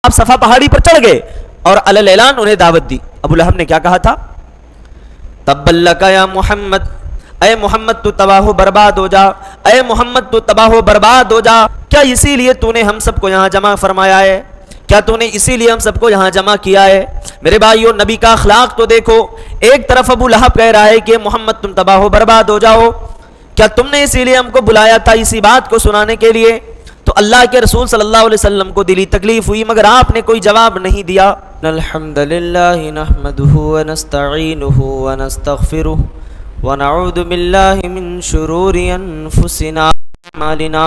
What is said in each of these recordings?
آپ صفا پہاڑی پر چڑھ گئے اور علی اعلان انہیں دعوت دی. ابو لہب نے کیا کہا تھا؟ تبا لک یا محمد، اے محمد تو تباہ و برباد ہو جا، اے محمد تو تباہ و برباد ہو جا. کیا اسی لیے تو نے ہم سب کو یہاں جمع فرمایا ہے؟ کیا تو نے اسی لیے ہم سب کو یہاں جمع کیا ہے؟ میرے بھائیو، نبی کا اخلاق تو دیکھو. ایک طرف ابو لہب کہہ رہا ہے کہ محمد تم تباہ و برباد ہو جاؤ، کیا تم نے اسی لیے ہم کو بلایا تھا اسی بات کو سنانے کے لیے؟ تو اللہ کے رسول صلی اللہ علیہ وسلم کو دلی تکلیف ہوئی، مگر آپ نے کوئی جواب نہیں دیا. الحمدللہ نحمدہ ونستعینہ ونستغفرہ ونعوذ باللہ من شرور انفسنا واعمالنا،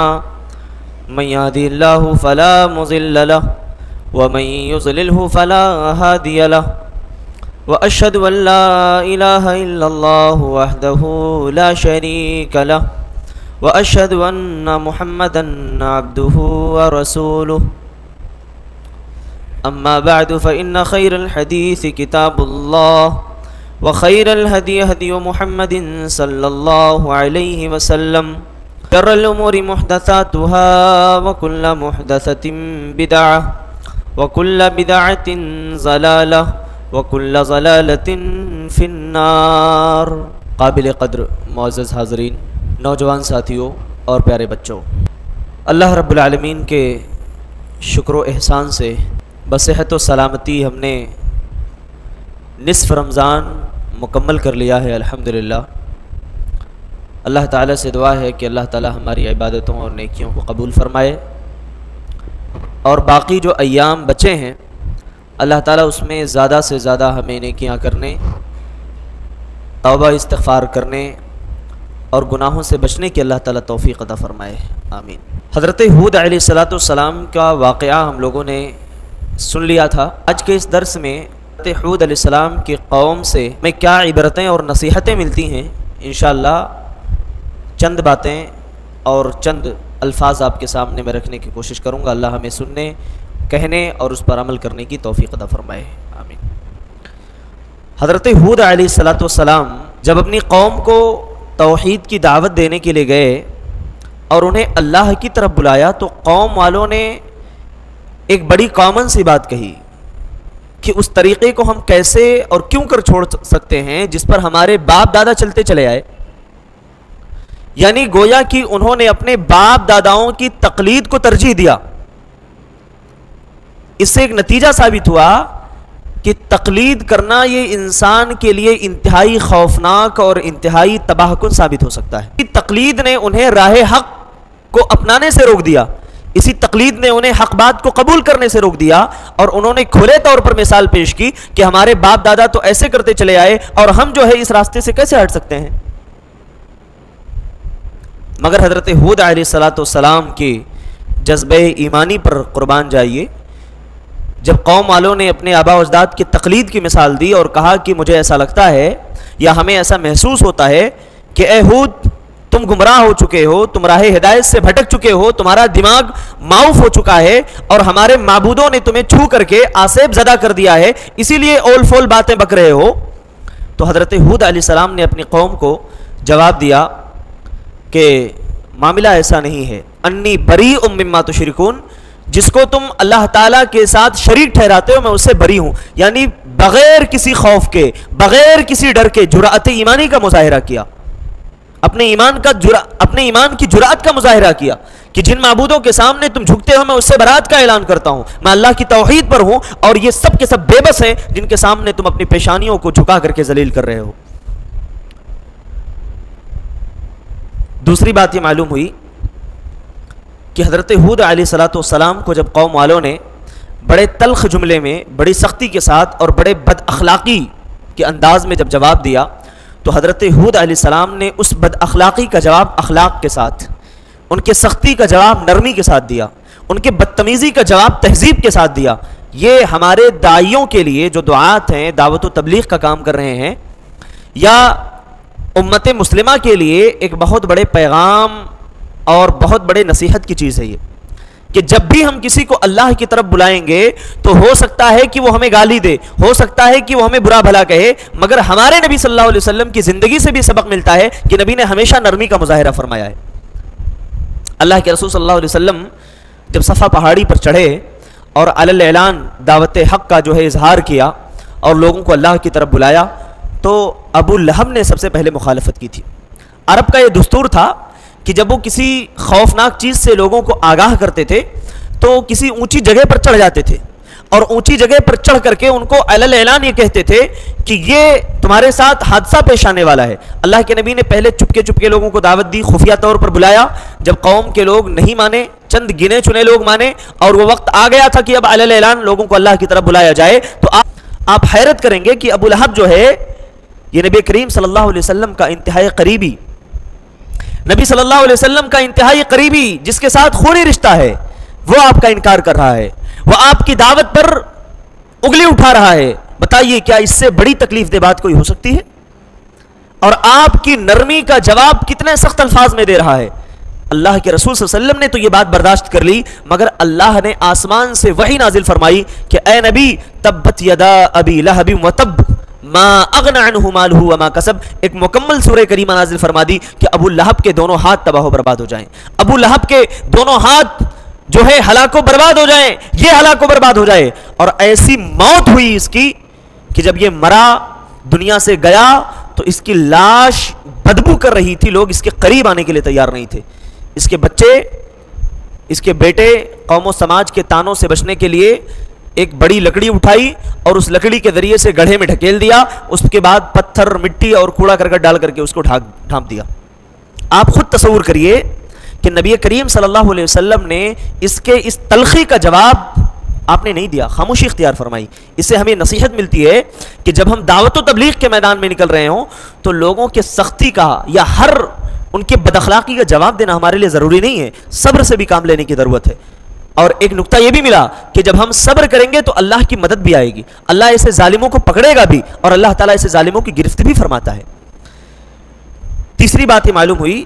من یهدہ اللہ فلا مضل لہ ومن یضللہ فلا ہادی لہ، واشہد ان لا الہ الا اللہ وحدہ لا شریک لہ، واشہد ان محمدا عبدہ ورسولہ. اما بعد فان خیر الحدیث کتاب اللہ وخیر الہدی ہدی محمد صلی اللہ علیہ وسلم، شر الامور محدثاتها وکل محدثۃ بدعہ وکل بدعۃ ضلالہ وکل ضلالۃ فی النار. قابل قدر معزز حاضرین، نوجوان ساتھیوں اور پیارے بچوں، اللہ رب العالمین کے شکر و احسان سے بصحت و سلامتی ہم نے نصف رمضان مکمل کر لیا ہے الحمدللہ. اللہ تعالیٰ سے دعا ہے کہ اللہ تعالیٰ ہماری عبادتوں اور نیکیوں کو قبول فرمائے، اور باقی جو ایام بچے ہیں اللہ تعالیٰ اس میں زیادہ سے زیادہ ہمیں نیکیاں کرنے، توبہ استغفار کرنے اور گناہوں سے بچنے کی اللہ تعالیٰ توفیق عطا فرمائے، آمین. حضرت ہود علیہ السلام کا واقعہ ہم لوگوں نے سن لیا تھا. آج کے اس درس میں حضرت ہود علیہ السلام کی قوم سے میں کیا عبرتیں اور نصیحتیں ملتی ہیں، انشاءاللہ چند باتیں اور چند الفاظ آپ کے سامنے میں رکھنے کی کوشش کروں گا. اللہ ہمیں سننے، کہنے اور اس پر عمل کرنے کی توفیق عطا فرمائے، آمین. حضرت ہود علیہ السلام جب اپنی قوم کو توحید کی دعوت دینے کے لیے گئے اور انہیں اللہ کی طرف بلایا، تو قوم والوں نے ایک بڑی کامن سی بات کہی کہ اس طریقے کو ہم کیسے اور کیوں کر چھوڑ سکتے ہیں جس پر ہمارے باپ دادا چلتے چلے آئے. یعنی گویا کہ انہوں نے اپنے باپ داداؤں کی تقلید کو ترجیح دیا. اس سے ایک نتیجہ ثابت ہوا کہ تقلید کرنا یہ انسان کے لیے انتہائی خوفناک اور انتہائی تباہ کن ثابت ہو سکتا ہے. تقلید نے انہیں راہ حق کو اپنانے سے روک دیا، اسی تقلید نے انہیں حق بات کو قبول کرنے سے روک دیا، اور انہوں نے کھلے طور پر مثال پیش کی کہ ہمارے باپ دادا تو ایسے کرتے چلے آئے اور ہم جو ہے اس راستے سے کیسے ہٹ سکتے ہیں. مگر حضرت ہود علیہ السلام کی جذبہ ایمانی پر قربان جائیے، جب قوم والوں نے اپنے آباء و اجداد کی تقلید کی مثال دی اور کہا کہ مجھے ایسا لگتا ہے یا ہمیں ایسا محسوس ہوتا ہے کہ اے ہود تم گمراہ ہو چکے ہو، تم راہ ہدایت سے بھٹک چکے ہو، تمہارا دماغ معوف ہو چکا ہے اور ہمارے معبودوں نے تمہیں چھو کر کے آسیب زدہ کر دیا ہے، اسی لیے اول فول باتیں بک رہے ہو. تو حضرت ہود علیہ السلام نے اپنی قوم کو جواب دیا کہ معاملہ ایسا نہیں ہے. انی بریء مما تشرکون، جس کو تم اللہ تعالیٰ کے ساتھ شریک ٹھہراتے ہو میں اس سے بری ہوں. یعنی بغیر کسی خوف کے، بغیر کسی ڈر کے جرأت ایمانی کا مظاہرہ کیا، اپنے ایمان کی جرأت کا مظاہرہ کیا کہ جن معبودوں کے سامنے تم جھکتے ہو میں اس سے برات کا اعلان کرتا ہوں، میں اللہ کی توحید پر ہوں، اور یہ سب کے سب بے بس ہیں جن کے سامنے تم اپنی پیشانیوں کو جھکا کر کے ذلیل کر رہے ہو. دوسری بات یہ معلوم ہوئی کہ حضرت ہود علیہ السلام کو جب قوم والوں نے بڑے تلخ جملے میں، بڑی سختی کے ساتھ اور بڑے بد اخلاقی کے انداز میں جب جواب دیا، تو حضرت ہود علیہ السلام نے اس بد اخلاقی کا جواب اخلاق کے ساتھ، ان کے سختی کا جواب نرمی کے ساتھ دیا، ان کے بدتمیزی کا جواب تہذیب کے ساتھ دیا. یہ ہمارے داعیوں کے لیے جو دعات ہیں، دعوت و تبلیغ کا کام کر رہے ہیں، یا امت مسلمہ کے لیے ایک بہت بڑے پیغام اور بہت بڑے نصیحت کی چیز ہے یہ، کہ جب بھی ہم کسی کو اللہ کی طرف بلائیں گے تو ہو سکتا ہے کہ وہ ہمیں گالی دے، ہو سکتا ہے کہ وہ ہمیں برا بھلا کہے، مگر ہمارے نبی صلی اللہ علیہ وسلم کی زندگی سے بھی سبق ملتا ہے کہ نبی نے ہمیشہ نرمی کا مظاہرہ فرمایا ہے. اللہ کے رسول صلی اللہ علیہ وسلم جب صفا پہاڑی پر چڑھے اور علی الاعلان دعوت حق کا جو ہے اظہار کیا اور لوگوں کو اللہ کی طرف بلایا تو ابو لہب نے سب سے پہلے مخالفت کی تھی۔ عرب کا یہ دستور تھا کہ جب وہ کسی خوفناک چیز سے لوگوں کو آگاہ کرتے تھے تو کسی اونچی جگہ پر چڑھ جاتے تھے اور اونچی جگہ پر چڑھ کر کے ان کو علی الاعلان یہ کہتے تھے کہ یہ تمہارے ساتھ حادثہ پیش آنے والا ہے۔ اللہ کے نبی نے پہلے چپکے چپکے لوگوں کو دعوت دی، خفیہ طور پر بلایا، جب قوم کے لوگ نہیں مانے، چند گنے چنے لوگ مانے اور وہ وقت آ گیا تھا کہ اب علی الاعلان لوگوں کو اللہ کی طرف بلایا جائے، تو آپ حیرت کریں گے کہ ابو لہب جو ہے یہ نبی کریم صلی اللہ علیہ وسلم کا انتہائی قریبی، نبی صلی اللہ علیہ وسلم کا انتہائی قریبی جس کے ساتھ خونی رشتہ ہے، وہ آپ کا انکار کر رہا ہے، وہ آپ کی دعوت پر اگلی اٹھا رہا ہے۔ بتائیے کیا اس سے بڑی تکلیف دہ بات کوئی ہو سکتی ہے؟ اور آپ کی نرمی کا جواب کتنے سخت الفاظ میں دے رہا ہے۔ اللہ کے رسول صلی اللہ علیہ وسلم نے تو یہ بات برداشت کر لی، مگر اللہ نے آسمان سے وحی نازل فرمائی کہ اے نبی تبت یدا ابی لہب وتب ما اغنى عنہ مالہ وما کسب، ایک مکمل سورہ کریمہ نازل فرما دی کہ ابو لہب کے دونوں ہاتھ تباہ و برباد ہو جائیں، ابو لہب کے دونوں ہاتھ جو ہے ہلاک و برباد ہو جائیں، یہ ہلاک و برباد ہو جائے۔ اور ایسی موت ہوئی اس کی کہ جب یہ مرا دنیا سے گیا تو اس کی لاش بدبو کر رہی تھی، لوگ اس کے قریب آنے کے لیے تیار نہیں تھے، اس کے بچے، اس کے بیٹے قوم و سماج کے تانوں سے بچنے کے لیے ایک بڑی لکڑی اٹھائی اور اس لکڑی کے ذریعے سے گڑھے میں ڈھکیل دیا، اس کے بعد پتھر مٹی اور کوڑا کرکٹ ڈال کر کے اس کو ڈھانپ دیا۔ آپ خود تصور کریے کہ نبی کریم صلی اللہ علیہ وسلم نے اس کے اس تلخی کا جواب آپ نے نہیں دیا، خاموشی اختیار فرمائی۔ اس سے ہمیں نصیحت ملتی ہے کہ جب ہم دعوت و تبلیغ کے میدان میں نکل رہے ہوں تو لوگوں کے سختی کا یا ہر ان کے بد اخلاقی کا جواب دینا ہمارے لیے ضروری نہیں ہے، صبر سے بھی کام لینے کی ضرورت ہے۔ اور ایک نقطہ یہ بھی ملا کہ جب ہم صبر کریں گے تو اللہ کی مدد بھی آئے گی، اللہ ایسے ظالموں کو پکڑے گا بھی اور اللہ تعالیٰ ایسے ظالموں کی گرفت بھی فرماتا ہے۔ تیسری بات یہ معلوم ہوئی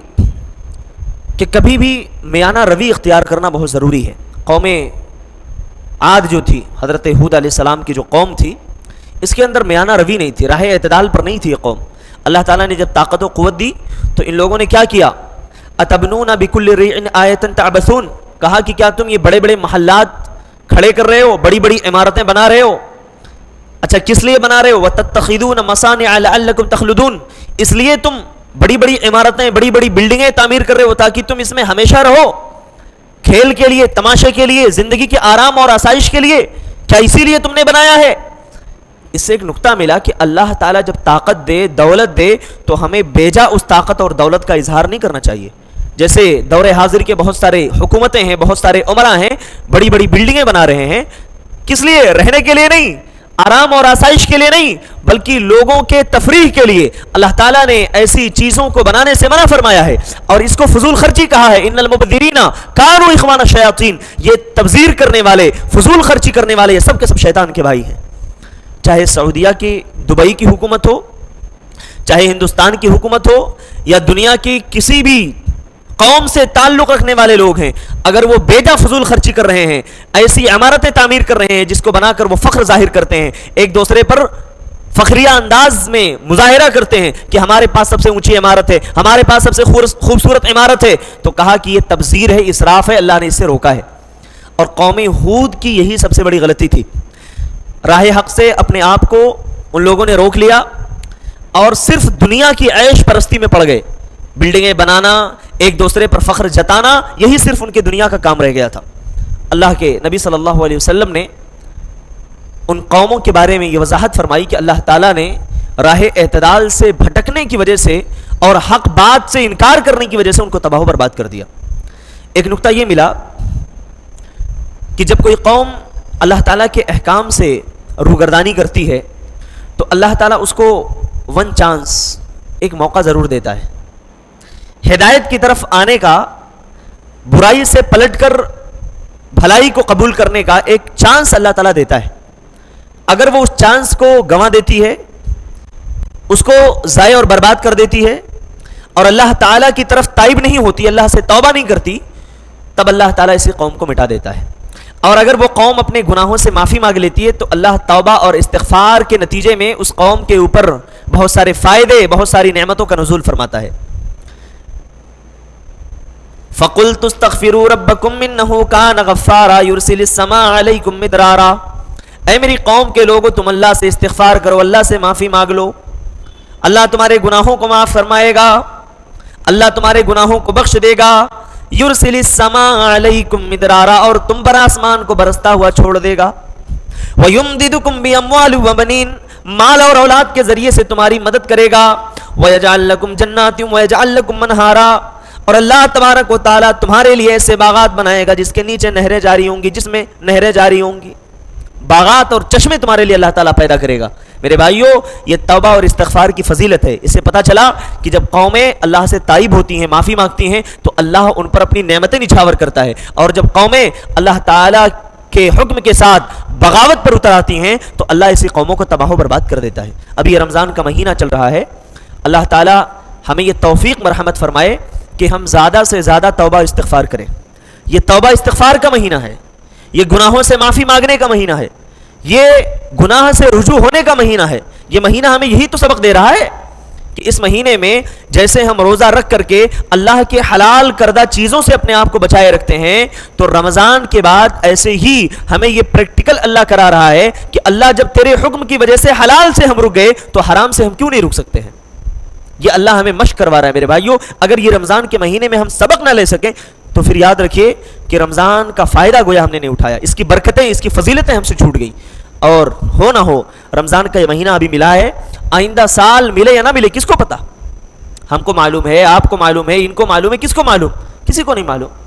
کہ کبھی بھی میانہ روی اختیار کرنا بہت ضروری ہے۔ قوم عاد جو تھی، حضرت ہود علیہ السلام کی جو قوم تھی، اس کے اندر میانہ روی نہیں تھی، راہ اعتدال پر نہیں تھی یہ قوم۔ اللہ تعالیٰ نے جب طاقت و قوت دی تو ان لوگوں نے کیا کیا؟ اتبنون بکل ریع آیۃ تعبثون، کہا کہ کیا تم یہ بڑے بڑے محلات کھڑے کر رہے ہو، بڑی بڑی عمارتیں بنا رہے ہو؟ اچھا کس لیے بنا رہے ہو؟ وتتخذون مصانع لعلکم تخلدون، اس لیے تم بڑی بڑی عمارتیں، بڑی بڑی بلڈنگیں تعمیر کر رہے ہو تاکہ تم اس میں ہمیشہ رہو، کھیل کے لیے، تماشے کے لیے، زندگی کے آرام اور آسائش کے لیے، کیا اسی لیے تم نے بنایا ہے؟ اس سے ایک نقطہ ملا کہ اللہ تعالیٰ جب طاقت دے، دولت دے تو ہمیں بیجا اس طاقت اور دولت کا اظہار نہیں کرنا چاہیے۔ جیسے دور حاضر کے بہت سارے حکومتیں ہیں، بہت سارے عمرا ہیں، بڑی بڑی بلڈنگیں بنا رہے ہیں، کس لیے؟ رہنے کے لیے نہیں، آرام اور آسائش کے لیے نہیں، بلکہ لوگوں کے تفریح کے لیے۔ اللہ تعالیٰ نے ایسی چیزوں کو بنانے سے منع فرمایا ہے اور اس کو فضول خرچی کہا ہے۔ ان المبذرین کانوا اخوان الشیاطین، یہ تبذیر کرنے والے، فضول خرچی کرنے والے، یہ سب کے سب شیطان کے بھائی ہیں۔ چاہے سعودیہ کی، دبئی کی حکومت ہو، چاہے ہندوستان کی حکومت ہو، یا دنیا کی کسی بھی قوم سے تعلق رکھنے والے لوگ ہیں، اگر وہ بیجا فضول خرچی کر رہے ہیں، ایسی عمارتیں تعمیر کر رہے ہیں جس کو بنا کر وہ فخر ظاہر کرتے ہیں، ایک دوسرے پر فخریہ انداز میں مظاہرہ کرتے ہیں کہ ہمارے پاس سب سے اونچی عمارت ہے، ہمارے پاس سب سے خوبصورت عمارت ہے، تو کہا کہ یہ تبذیر ہے، اسراف ہے، اللہ نے اس سے روکا ہے۔ اور قوم ہود کی یہی سب سے بڑی غلطی تھی، راہ حق سے اپنے آپ کو ان لوگوں نے روک لیا اور صرف دنیا کی عیش پرستی میں پڑ گئے، بلڈنگیں بنانا، ایک دوسرے پر فخر جتانا، یہی صرف ان کے دنیا کا کام رہ گیا تھا۔ اللہ کے نبی صلی اللہ علیہ وسلم نے ان قوموں کے بارے میں یہ وضاحت فرمائی کہ اللہ تعالیٰ نے راہ اعتدال سے بھٹکنے کی وجہ سے اور حق بات سے انکار کرنے کی وجہ سے ان کو تباہ و برباد کر دیا۔ ایک نقطہ یہ ملا کہ جب کوئی قوم اللہ تعالیٰ کے احکام سے روگردانی کرتی ہے تو اللہ تعالیٰ اس کو ون چانس، ایک موقع ضرور دیتا ہے، ہدایت کی طرف آنے کا، برائی سے پلٹ کر بھلائی کو قبول کرنے کا ایک چانس اللہ تعالیٰ دیتا ہے۔ اگر وہ اس چانس کو گنوا دیتی ہے، اس کو ضائع اور برباد کر دیتی ہے اور اللہ تعالیٰ کی طرف تائب نہیں ہوتی، اللہ سے توبہ نہیں کرتی، تب اللہ تعالیٰ اسی قوم کو مٹا دیتا ہے۔ اور اگر وہ قوم اپنے گناہوں سے معافی مانگ لیتی ہے تو اللہ توبہ اور استغفار کے نتیجے میں اس قوم کے اوپر بہت سارے فائدے، بہت ساری نعمتوں کا نزول فرماتا ہے۔ فَقُلْتُ اسْتَغْفِرُوا رَبَّكُمْ إِنَّهُ كَانَ غَفَّارًا يُرْسِلِ السَّمَاءَ عَلَيْكُمْ مِدْرَارًا۔ اے میری قوم کے لوگو، تم اللہ سے استغفار کرو، اللہ سے معافی مانگ لو، اللہ تمہارے گناہوں کو معاف فرمائے گا، اللہ تمہارے گناہوں کو بخش دے گا۔ یرسل السماء علیکم مدرارا، اور تم پر آسمان کو برستا ہوا چھوڑ دے گا۔ وَيُمْدِدُكُمْ بِأَمْوَالٍ وَبَنِينَ، مال اور اولاد کے ذریعے سے تمہاری مدد کرے گا۔ وَيَجْعَلْ لَكُمْ جَنَّاتٍ وَيَجْعَلْ لَكُمْ أَنْهَارًا، اور اللہ تبارک و تعالیٰ تمہارے لیے ایسے باغات بنائے گا جس کے نیچے نہریں جاری ہوں گی، جس میں نہریں جاری ہوں گی، باغات اور چشمے تمہارے لیے اللہ تعالیٰ پیدا کرے گا۔ میرے بھائیوں، یہ توبہ اور استغفار کی فضیلت ہے۔ اس سے پتہ چلا کہ جب قومیں اللہ سے تائب ہوتی ہیں، معافی مانگتی ہیں، تو اللہ ان پر اپنی نعمتیں نچھاور کرتا ہے، اور جب قومیں اللہ تعالیٰ کے حکم کے ساتھ بغاوت پر اتر آتی ہیں تو اللہ ایسی قوموں کو تباہ و برباد کر دیتا ہے۔ ابھی یہ رمضان کا مہینہ چل رہا ہے، اللہ تعالیٰ ہمیں یہ توفیق مرحمت فرمائے کہ ہم زیادہ سے زیادہ توبہ استغفار کریں۔ یہ توبہ استغفار کا مہینہ ہے، یہ گناہوں سے معافی مانگنے کا مہینہ ہے، یہ گناہ سے رجوع ہونے کا مہینہ ہے۔ یہ مہینہ ہمیں یہی تو سبق دے رہا ہے کہ اس مہینے میں جیسے ہم روزہ رکھ کر کے اللہ کے حلال کردہ چیزوں سے اپنے آپ کو بچائے رکھتے ہیں، تو رمضان کے بعد ایسے ہی ہمیں یہ پریکٹیکل اللہ کرا رہا ہے کہ اللہ جب تیرے حکم کی وجہ سے حلال سے ہم رک گئے تو حرام سے ہم کیوں نہیں رک سکتے ہیں؟ یہ اللہ ہمیں مشق کروا رہا ہے میرے بھائیوں۔ اگر یہ رمضان کے مہینے میں ہم سبق نہ لے سکیں تو پھر یاد رکھیے کہ رمضان کا فائدہ گویا ہم نے نہیں اٹھایا، اس کی برکتیں، اس کی فضیلتیں ہم سے چھوٹ گئیں۔ اور ہو نہ ہو رمضان کا یہ مہینہ ابھی ملا ہے، آئندہ سال ملے یا نہ ملے کس کو پتا؟ ہم کو معلوم ہے، آپ کو معلوم ہے، ان کو معلوم ہے، کس کو معلوم؟ کسی کو نہیں معلوم۔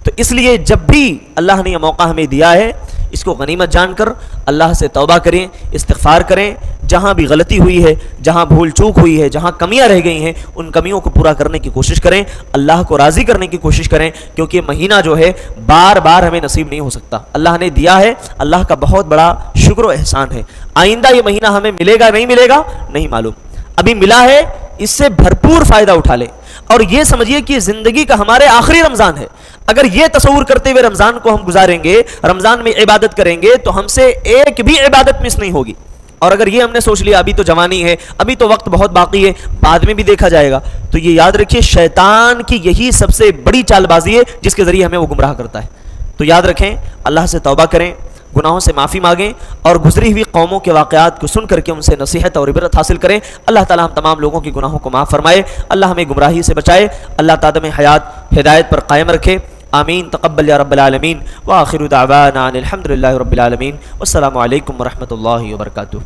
تو اس لیے جب بھی اللہ نے یہ موقع ہمیں دیا ہے، اس کو غنیمت جان کر اللہ سے توبہ کریں، استغفار کریں، جہاں بھی غلطی ہوئی ہے، جہاں بھول چوک ہوئی ہے، جہاں کمیاں رہ گئی ہیں، ان کمیوں کو پورا کرنے کی کوشش کریں، اللہ کو راضی کرنے کی کوشش کریں، کیونکہ یہ مہینہ جو ہے بار بار ہمیں نصیب نہیں ہو سکتا۔ اللہ نے دیا ہے، اللہ کا بہت بڑا شکر و احسان ہے۔ آئندہ یہ مہینہ ہمیں ملے گا نہیں ملے گا نہیں معلوم، ابھی ملا ہے، اس سے بھرپور فائدہ اٹھا لیں، اور یہ سمجھیے کہ زندگی کا ہمارے آخری رمضان ہے۔ اگر یہ تصور کرتے ہوئے رمضان کو ہم گزاریں گے، رمضان میں عبادت کریں گے، تو ہم سے ایک بھی عبادت مس نہیں ہوگی۔ اور اگر یہ ہم نے سوچ لیا ابھی تو جوانی ہے، ابھی تو وقت بہت باقی ہے، بعد میں بھی دیکھا جائے گا، تو یہ یاد رکھیے شیطان کی یہی سب سے بڑی چال بازی ہے جس کے ذریعے ہمیں وہ گمراہ کرتا ہے۔ تو یاد رکھیں، اللہ سے توبہ کریں، گناہوں سے معافی مانگیں، اور گزری ہوئی قوموں کے واقعات کو سن کر کے ان سے نصیحت اور عبرت حاصل کریں۔ اللہ تعالی ہم تمام لوگوں کے گناہوں کو معاف فرمائے، اللہ ہمیں گمراہی سے بچائے، اللہ تعالی ہمیں حیات ہدایت پر قائم رکھے۔ آمین تقبل یا رب العالمین، وآخر دعوانا ان الحمد للہ رب العالمین، والسلام علیکم ورحمۃ اللہ وبرکاتہ۔